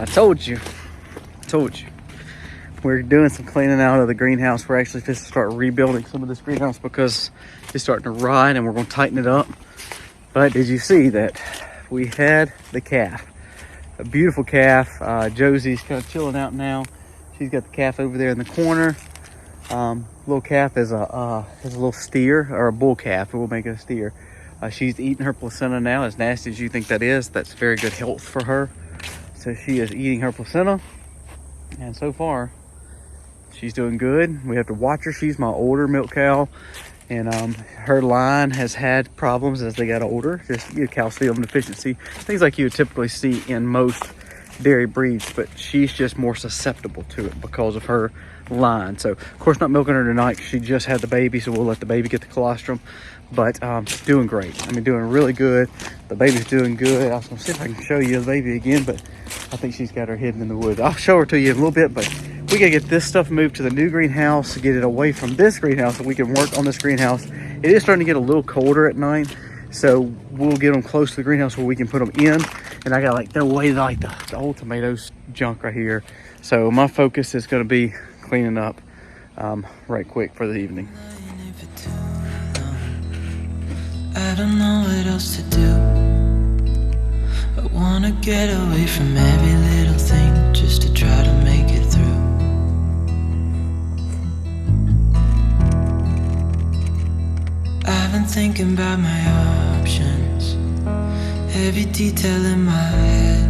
I told you. We're doing some cleaning out of the greenhouse. We're actually just start rebuilding some of this greenhouse because it's starting to rot, and we're going to tighten it up. But did you see that we had the calf? A beautiful calf. Josie's kind of chilling out now. She's got the calf over there in the corner. Little calf is a little steer, or a bull calf. We'll make it a steer. She's eating her placenta now. As nasty as you think that is, that's very good health for her. So she is eating her placenta, and so far she's doing good. We have to watch her. She's my older milk cow, and her line has had problems as they got older. Just calcium deficiency, things like you would typically see in most dairy breeds, but she's just more susceptible to it because of her line. So of course not milking her tonight. She just had the baby, so we'll let the baby get the colostrum. But doing great. I mean, doing really good. The baby's doing good. I was gonna see if I can show you the baby again, but I think she's got her hidden in the woods. I'll show her to you in a little bit, but we gotta get this stuff moved to the new greenhouse, get it away from this greenhouse so we can work on this greenhouse. It is starting to get a little colder at night, so we'll get them close to the greenhouse where we can put them in. And I got like throw away like the old tomatoes junk right here. So my focus is gonna be cleaning up right quick for the evening. I don't know what else to do. I wanna get away from every little thing just to try to make it through. I've been thinking about my options, every detail in my head,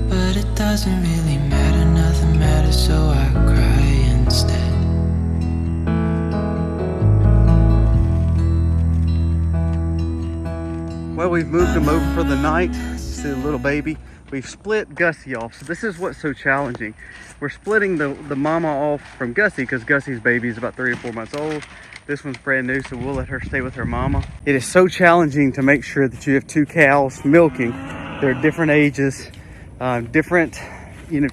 but it doesn't really matter, nothing matters, so I cry instead. Well, we've moved them over for the night. See the little baby. We've split Gussie off. So this is what's so challenging. We're splitting the mama off from Gussie because Gussie's baby is about 3 or 4 months old. This one's brand new, so we'll let her stay with her mama. It is so challenging to make sure that you have 2 cows milking. They're different ages, different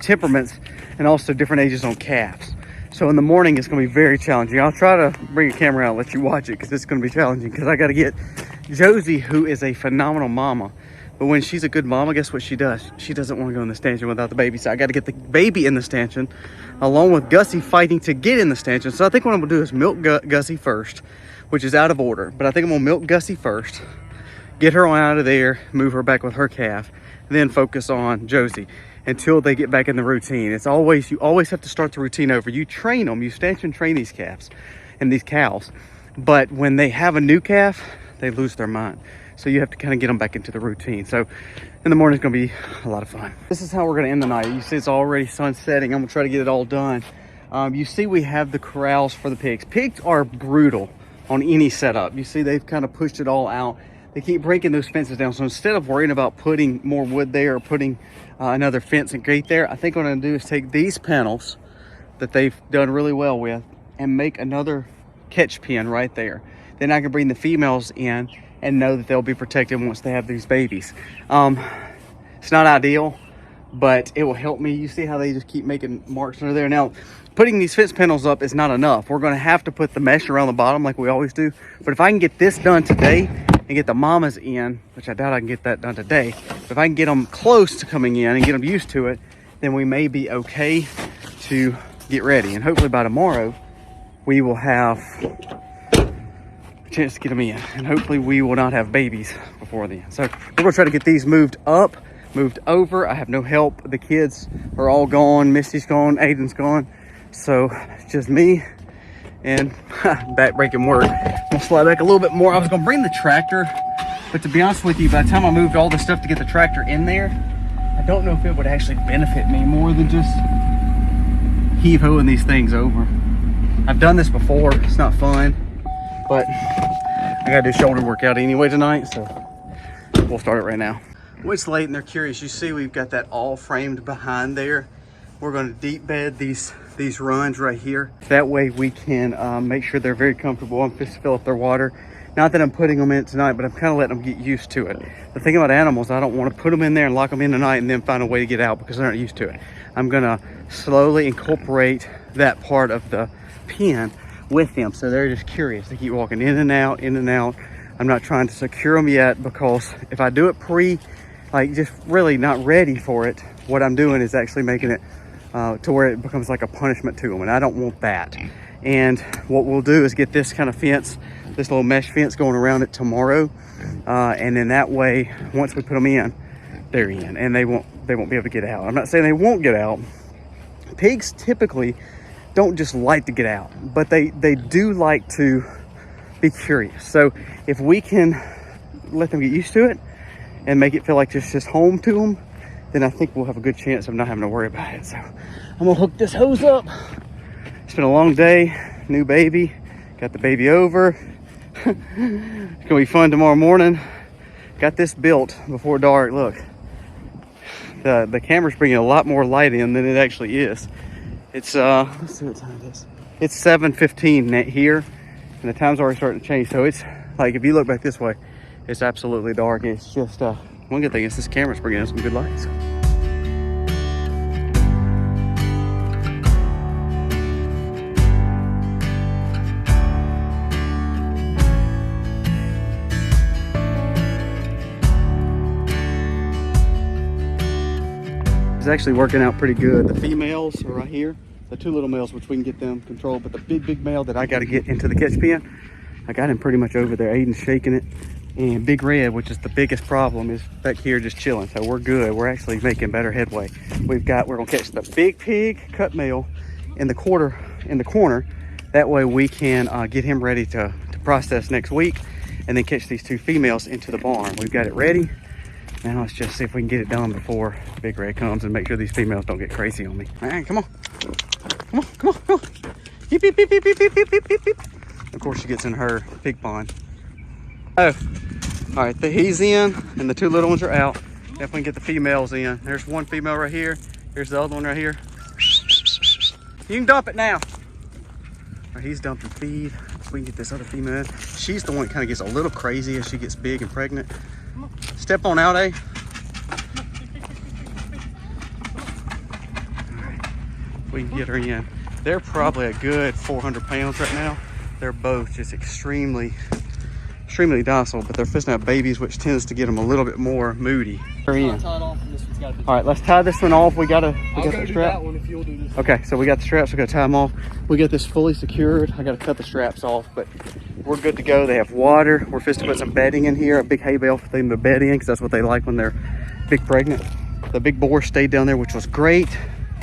temperaments, and also different ages on calves. So in the morning, it's gonna be very challenging. I'll try to bring a camera out and let you watch it because it's gonna be challenging because I gotta get Josie, who is a phenomenal mama, but when she's a good mama, guess what she does? She doesn't want to go in the stanchion without the baby. So I got to get the baby in the stanchion, along with Gussie fighting to get in the stanchion. So I think what I'm gonna do is milk Gussie first, which is out of order. But I think I'm gonna milk Gussie first, get her on out of there, move her back with her calf, and then focus on Josie until they get back in the routine. It's always, you always have to start the routine over. You train them, you stanchion train these calves and these cows. But when they have a new calf, they lose their mind. So you have to kind of get them back into the routine. So in the morning, it's gonna be a lot of fun. This is how we're gonna end the night. You see it's already sun setting. I'm gonna try to get it all done. You see we have the corrals for the pigs. Pigs are brutal on any setup. You see they've kind of pushed it all out. They keep breaking those fences down. So instead of worrying about putting more wood there or putting another fence and gate there, I think what I'm gonna do is take these panels that they've done really well with and make another catch pen right there. Then I can bring the females in and know that they'll be protected once they have these babies. It's not ideal, but it will help me. You see how they just keep making marks under there. Now, putting these fence panels up is not enough. We're gonna have to put the mesh around the bottom like we always do. But if I can get this done today and get the mamas in, which I doubt I can get that done today, but if I can get them close to coming in and get them used to it, then we may be okay to get ready. And hopefully by tomorrow, we will have chance to get them in, and hopefully we will not have babies before then. So we're gonna try to get these moved up, moved over. I have no help. The kids are all gone. Misty's gone, Aiden's gone, so it's just me and back-breaking work. I'm gonna slide back a little bit more. I was gonna bring the tractor, but to be honest with you, by the time I moved all the stuff to get the tractor in there, I don't know if it would actually benefit me more than just heave-hoing these things over. I've done this before. It's not fun. But I gotta do shoulder workout anyway tonight, so we'll start it right now. Well, it's late and they're curious. You see we've got that all framed behind there. We're gonna deep bed these runs right here. That way we can make sure they're very comfortable and just fill up their water. Not that I'm putting them in tonight, but I'm kind of letting them get used to it. The thing about animals, I don't want to put them in there and lock them in tonight and then find a way to get out because they're not used to it. I'm gonna slowly incorporate that part of the pen with them, so they're just curious. They keep walking in and out, in and out. I'm not trying to secure them yet because if I do it like just really not ready for it, what I'm doing is actually making it to where it becomes like a punishment to them, and I don't want that. And what we'll do is get this kind of fence, this little mesh fence going around it tomorrow, and then that way, once we put them in, they're in, and they won't be able to get out. I'm not saying they won't get out. Pigs typically don't just like to get out, but they do like to be curious. So if we can let them get used to it and make it feel like it's just home to them, then I think we'll have a good chance of not having to worry about it. So I'm gonna hook this hose up. It's been a long day, new baby, got the baby over. It's gonna be fun tomorrow morning. Got this built before dark. Look, the camera's bringing a lot more light in than it actually is. It's let's see what time it is. It's 7:15 here, and the time's already starting to change. So it's like, if you look back this way, it's absolutely dark. It's just one good thing is this camera's bringing in some good lights. It's actually working out pretty good. The females are right here, the two little males, which we can get them controlled, but the big male that I got to get into the catch pen, I got him pretty much over there. Aiden's shaking it, and Big Red, which is the biggest problem, is back here just chilling. So we're good. We're actually making better headway. We're gonna catch the big pig cut male in the corner. That way we can get him ready to process next week, and then catch these two females into the barn. We've got it ready. Now let's just see if we can get it done before Big Red comes and make sure these females don't get crazy on me. All right, come on. Come on. Beep, beep, beep, beep, beep, beep, beep, beep, beep. Of course, she gets in her pig pond. Oh, all right, he's in, and the two little ones are out. Definitely get the females in. There's one female right here. Here's the other one right here. You can dump it now. All right, he's dumping feed. So we can get this other female in. She's the one that kind of gets a little crazy as she gets big and pregnant. Step on out, eh? Alright, we can get her in. They're probably a good 400 pounds right now. They're both just extremely docile, but they're fixing to have babies, which tends to get them a little bit more moody. Alright, let's tie this one off. We got the strap. Okay, so we got the straps. We got to tie them off. We got this fully secured. I got to cut the straps off, but we're good to go. They have water. We're fixing to put some bedding in here, a big hay bale for them to bed in, because that's what they like when they're big pregnant. The big boar stayed down there, which was great.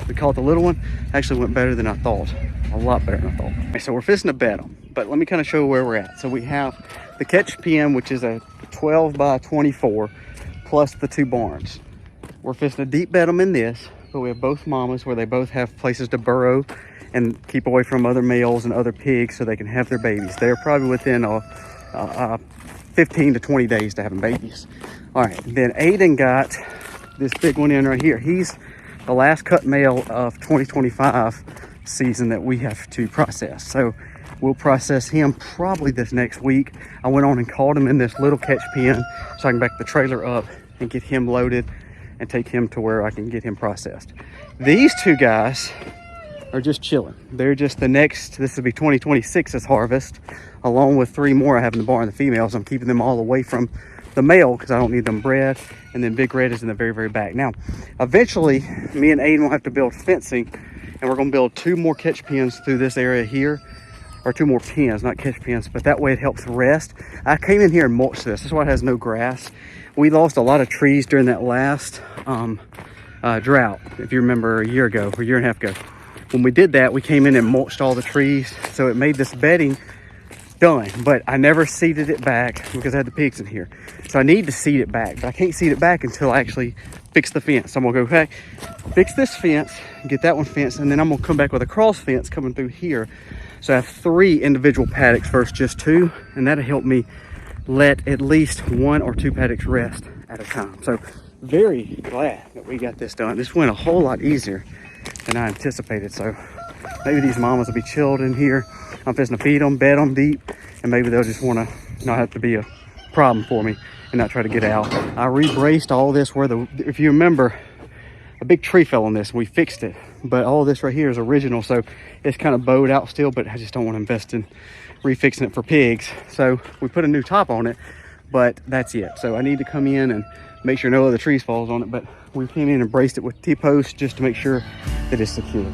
We caught the little one. Actually went better than I thought. A lot better than I thought. Okay, so we're fixing to bed them, but let me kind of show where we're at. So we have the catch pen, which is a 12 by 24, plus the two barns. We're fixing to deep bed them in this, but we have both mamas where they both have places to burrow and keep away from other males and other pigs so they can have their babies. They're probably within 15 to 20 days to having babies. All right, then Aiden got this big one in right here. He's the last cut male of 2025 season that we have to process. So we'll process him probably this next week. I went on and caught him in this little catch pen so I can back the trailer up and get him loaded and take him to where I can get him processed. These two guys are just chilling. They're just the next, this will be 2026's harvest, along with 3 more I have in the barn, the females. I'm keeping them all away from the male because I don't need them bred. And then Big Red is in the very back. Now, eventually, me and Aiden will have to build fencing, and we're gonna build 2 more catch pens through this area here, or 2 more pens, not catch pens, but that way it helps rest. I came in here and mulched this. This is why it has no grass. We lost a lot of trees during that last drought, if you remember, a year ago, or a year and a half ago. When we did that, we came in and mulched all the trees, so it made this bedding done, but I never seeded it back because I had the pigs in here. So I need to seed it back, but I can't seed it back until I actually fix the fence. So I'm gonna go, okay, fix this fence, get that one fenced, and then I'm gonna come back with a cross fence coming through here. So I have 3 individual paddocks versus just 2, and that'll help me let at least 1 or 2 paddocks rest at a time. So very glad that we got this done. This went a whole lot easier than I anticipated. So maybe these mamas will be chilled in here. I'm fixing to feed them, bed them deep, and maybe they'll just want to not have to be a problem for me and not try to get out. I re-braced all this where if you remember, a big tree fell on this. We fixed it, but all this right here is original, so it's kind of bowed out still, but I just don't want to invest in refixing it for pigs. So we put a new top on it, but that's it. So I need to come in and make sure no other trees falls on it, but we came in and braced it with T-posts just to make sure that it's secured.